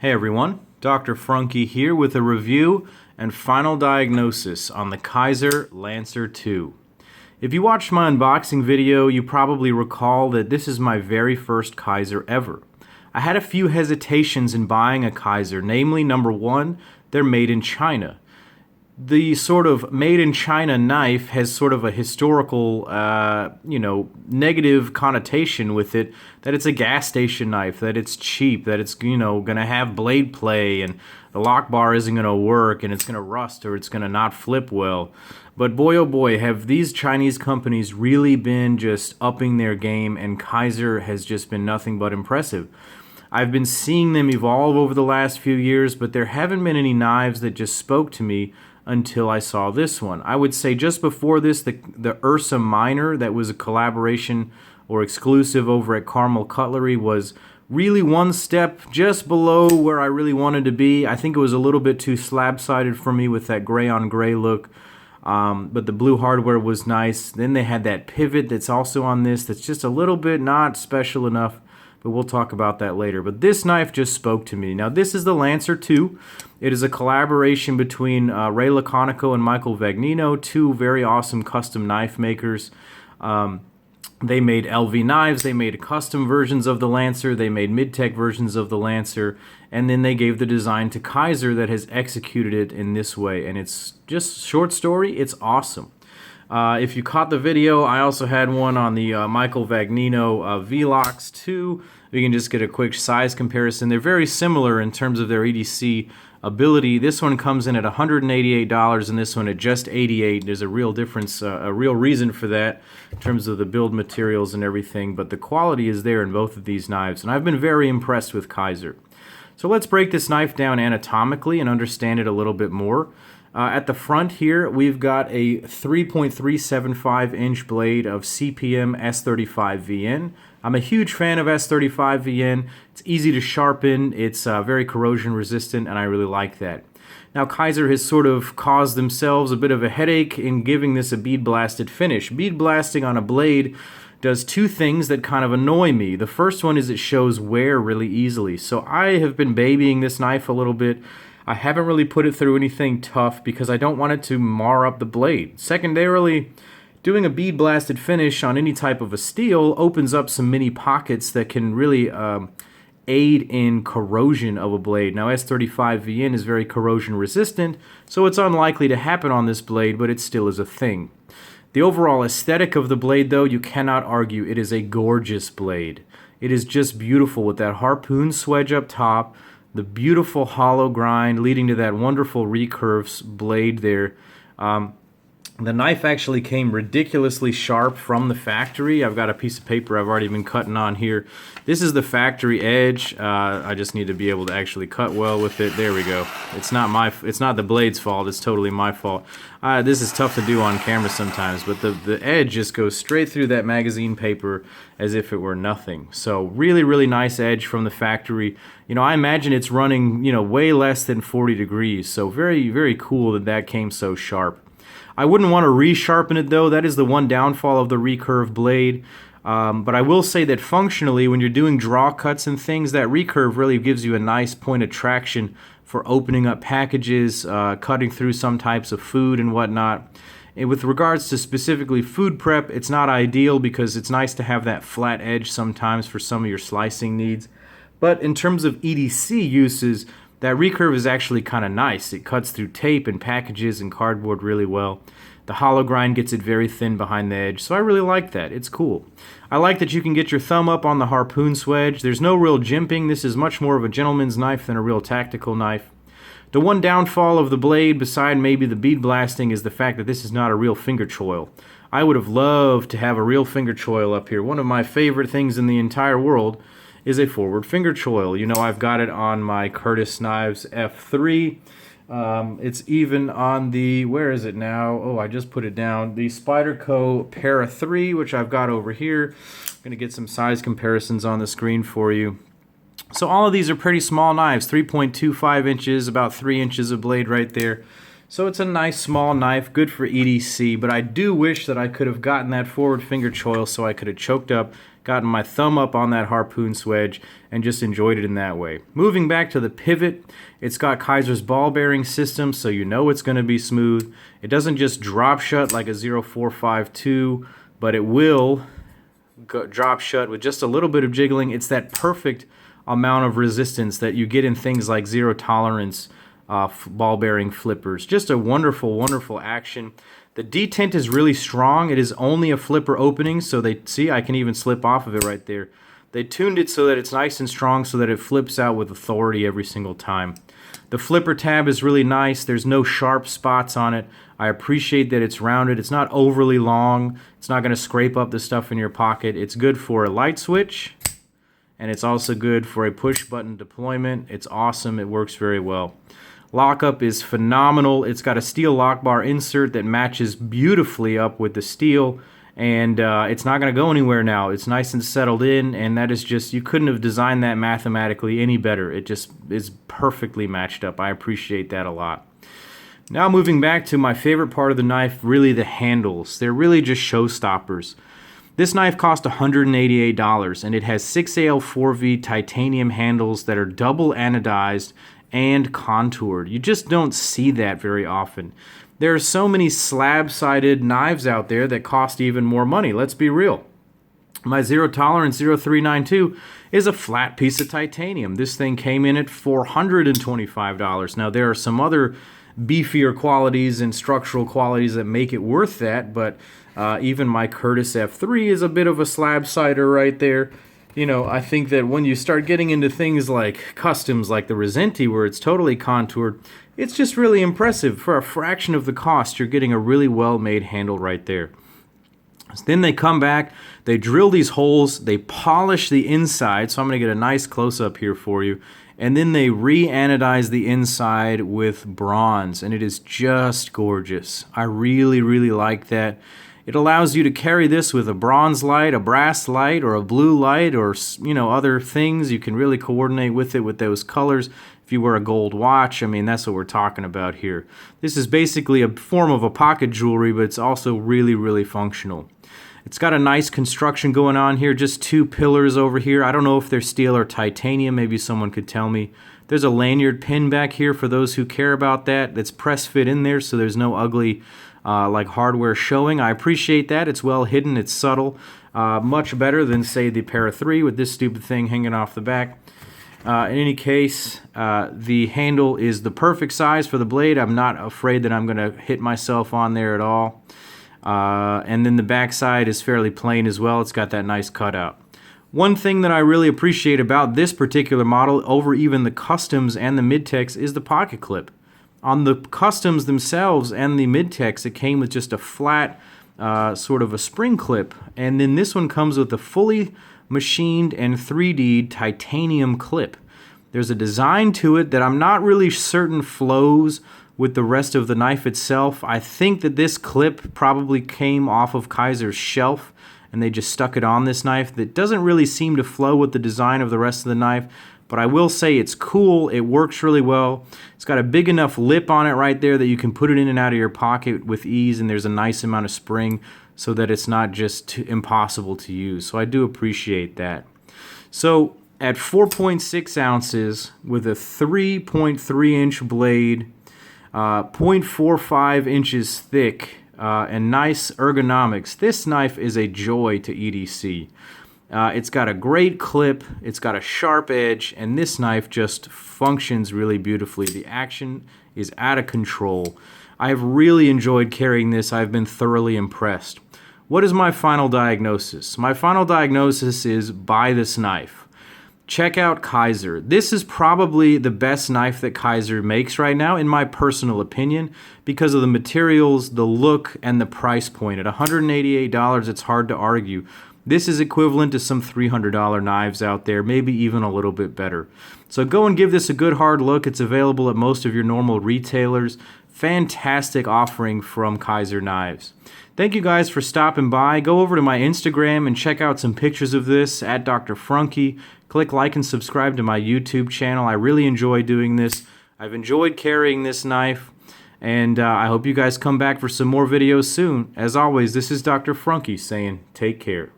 Hey everyone, Dr. Frunkey here with a review and final diagnosis on the Kizer Lancer 2. If you watched my unboxing video, you probably recall that this is my very first Kizer ever. I had a few hesitations in buying a Kizer, namely number one, they're made in China. The sort of made in China knife has sort of a historical, negative connotation with it, that it's a gas station knife, that it's cheap, that it's, going to have blade play, and the lock bar isn't going to work, and it's going to rust, or it's going to not flip well. But boy, oh boy, have these Chinese companies really been just upping their game, and Kizer has just been nothing but impressive. I've been seeing them evolve over the last few years, but there haven't been any knives that just spoke to me until I saw this one. I would say just before this, the Ursa Minor, that was a collaboration or exclusive over at Carmel Cutlery, was really one step just below where I really wanted to be. I think it was a little bit too slab-sided for me with that gray on gray look, but the blue hardware was nice. Then they had that pivot that's also on this that's just a little bit not special enough, but we'll talk about that later. But this knife just spoke to me. Now, this is the Lancer 2. It is a collaboration between Ray Laconico and Michael Vagnino, two very awesome custom knife makers. They made LV knives, they made custom versions of the Lancer, they made mid-tech versions of the Lancer, and then they gave the design to Kizer that has executed it in this way. And it's just short story, it's awesome. If you caught the video, I also had one on the Michael Vagnino V-Locks 2. You can just get a quick size comparison. They're very similar in terms of their EDC ability. This one comes in at $188 and this one at just $88. There's a real difference, a real reason for that in terms of the build materials and everything, but the quality is there in both of these knives, and I've been very impressed with Kizer. So let's break this knife down anatomically and understand it a little bit more. At the front here, we've got a 3.375-inch blade of CPM S35VN. I'm a huge fan of S35VN. It's easy to sharpen, it's very corrosion resistant, and I really like that. Now, Kizer has sort of caused themselves a bit of a headache in giving this a bead blasted finish. Bead blasting on a blade does two things that kind of annoy me. The first one is it shows wear really easily. So I have been babying this knife a little bit. I haven't really put it through anything tough because I don't want it to mar up the blade. Secondarily, doing a bead blasted finish on any type of a steel opens up some mini pockets that can really aid in corrosion of a blade. Now, S35VN is very corrosion resistant, so it's unlikely to happen on this blade, but it still is a thing. The overall aesthetic of the blade, though, you cannot argue. It is a gorgeous blade. It is just beautiful with that harpoon swedge up top, the beautiful hollow grind leading to that wonderful recurve blade there. The knife actually came ridiculously sharp from the factory. I've got a piece of paper I've already been cutting on here. This is the factory edge. I just need to be able to actually cut well with it. There we go. It's not the blade's fault. It's totally my fault. This is tough to do on camera sometimes, but the edge just goes straight through that magazine paper as if it were nothing. So really, really nice edge from the factory. I imagine it's running, way less than 40 degrees. So very, very cool that came so sharp. I wouldn't want to resharpen it though. That is the one downfall of the recurve blade. But I will say that functionally, when you're doing draw cuts and things, that recurve really gives you a nice point of traction for opening up packages, cutting through some types of food and whatnot. And with regards to specifically food prep, it's not ideal because it's nice to have that flat edge sometimes for some of your slicing needs. But in terms of EDC uses, that recurve is actually kind of nice. It cuts through tape and packages and cardboard really well. The hollow grind gets it very thin behind the edge, so I really like that. It's cool. I like that you can get your thumb up on the harpoon swedge. There's no real jimping. This is much more of a gentleman's knife than a real tactical knife. The one downfall of the blade, beside maybe the bead blasting, is the fact that this is not a real finger choil. I would have loved to have a real finger choil up here. One of my favorite things in the entire world is a forward finger choil. I've got it on my Curtis Knives F3. It's even on the, where is it now? Oh, I just put it down. The Spyderco Para 3, which I've got over here. I'm going to get some size comparisons on the screen for you. So all of these are pretty small knives, 3.25 inches, about 3 inches of blade right there. So it's a nice small knife, good for EDC, but I do wish that I could have gotten that forward finger choil so I could have choked up, gotten my thumb up on that harpoon swedge, and just enjoyed it in that way. Moving back to the pivot, it's got Kizer's ball bearing system, so you know it's going to be smooth. It doesn't just drop shut like a 0452, but it will drop shut with just a little bit of jiggling. It's that perfect amount of resistance that you get in things like zero tolerance ball bearing flippers. Just a wonderful, wonderful action. The detent is really strong. It is only a flipper opening, so I can even slip off of it right there. They tuned it so that it's nice and strong so that it flips out with authority every single time. The flipper tab is really nice. There's no sharp spots on it. I appreciate that it's rounded. It's not overly long. It's not going to scrape up the stuff in your pocket. It's good for a light switch, and it's also good for a push button deployment. It's awesome. It works very well. Lockup is phenomenal. It's got a steel lock bar insert that matches beautifully up with the steel, and it's not going to go anywhere now. It's nice and settled in, and that is just, you couldn't have designed that mathematically any better. It just is perfectly matched up. I appreciate that a lot. Now moving back to my favorite part of the knife, really the handles. They're really just showstoppers. This knife cost $188, and it has 6AL4V titanium handles that are double anodized and contoured. You just don't see that very often. There are so many slab-sided knives out there that cost even more money. Let's be real. My Zero Tolerance 0392 is a flat piece of titanium. This thing came in at $425. Now, there are some other beefier qualities and structural qualities that make it worth that, but even my Curtis F3 is a bit of a slab-sider right there. You know, I think that when you start getting into things like customs, like the Rosenti, where it's totally contoured, it's just really impressive. For a fraction of the cost, you're getting a really well-made handle right there. Then they come back, they drill these holes, they polish the inside, so I'm going to get a nice close-up here for you, and then they re-anodize the inside with bronze, and it is just gorgeous. I really, really like that. It allows you to carry this with a bronze light, a brass light, or a blue light, or, you know, other things. You can really coordinate with it with those colors. If you wear a gold watch, I mean, that's what we're talking about here. This is basically a form of a pocket jewelry, but it's also really, really functional. It's got a nice construction going on here, just two pillars over here. I don't know if they're steel or titanium. Maybe someone could tell me. There's a lanyard pin back here for those who care about that. That's press fit in there, so there's no ugly like hardware showing. I appreciate that. It's well hidden. It's subtle. Much better than, say, the Para 3 with this stupid thing hanging off the back. In any case, the handle is the perfect size for the blade. I'm not afraid that I'm going to hit myself on there at all. And then the back side is fairly plain as well. It's got that nice cutout. One thing that I really appreciate about this particular model over even the customs and the mid-techs is the pocket clip. On the customs themselves and the mid-techs, it came with just a flat sort of a spring clip. And then this one comes with a fully machined and 3D'd titanium clip. There's a design to it that I'm not really certain flows with the rest of the knife itself. I think that this clip probably came off of Kizer's shelf and they just stuck it on this knife. That doesn't really seem to flow with the design of the rest of the knife, but I will say it's cool. It works really well. It's got a big enough lip on it right there that you can put it in and out of your pocket with ease, and there's a nice amount of spring so that it's not just impossible to use. So I do appreciate that. So at 4.6 ounces with a 3.3 inch blade, 0.45 inches thick, and nice ergonomics, this knife is a joy to EDC. It's got a great clip, it's got a sharp edge, and this knife just functions really beautifully. The action is out of control. I've really enjoyed carrying this. I've been thoroughly impressed. What is my final diagnosis? My final diagnosis is buy this knife. Check out Kizer. This is probably the best knife that Kizer makes right now, in my personal opinion, because of the materials, the look, and the price point. At $188, it's hard to argue. This is equivalent to some $300 knives out there, maybe even a little bit better. So go and give this a good hard look. It's available at most of your normal retailers. Fantastic offering from Kizer Knives. Thank you guys for stopping by. Go over to my Instagram and check out some pictures of this at Dr. Frunkey. Click like and subscribe to my YouTube channel. I really enjoy doing this. I've enjoyed carrying this knife. And I hope you guys come back for some more videos soon. As always, this is Dr. Frunkey saying take care.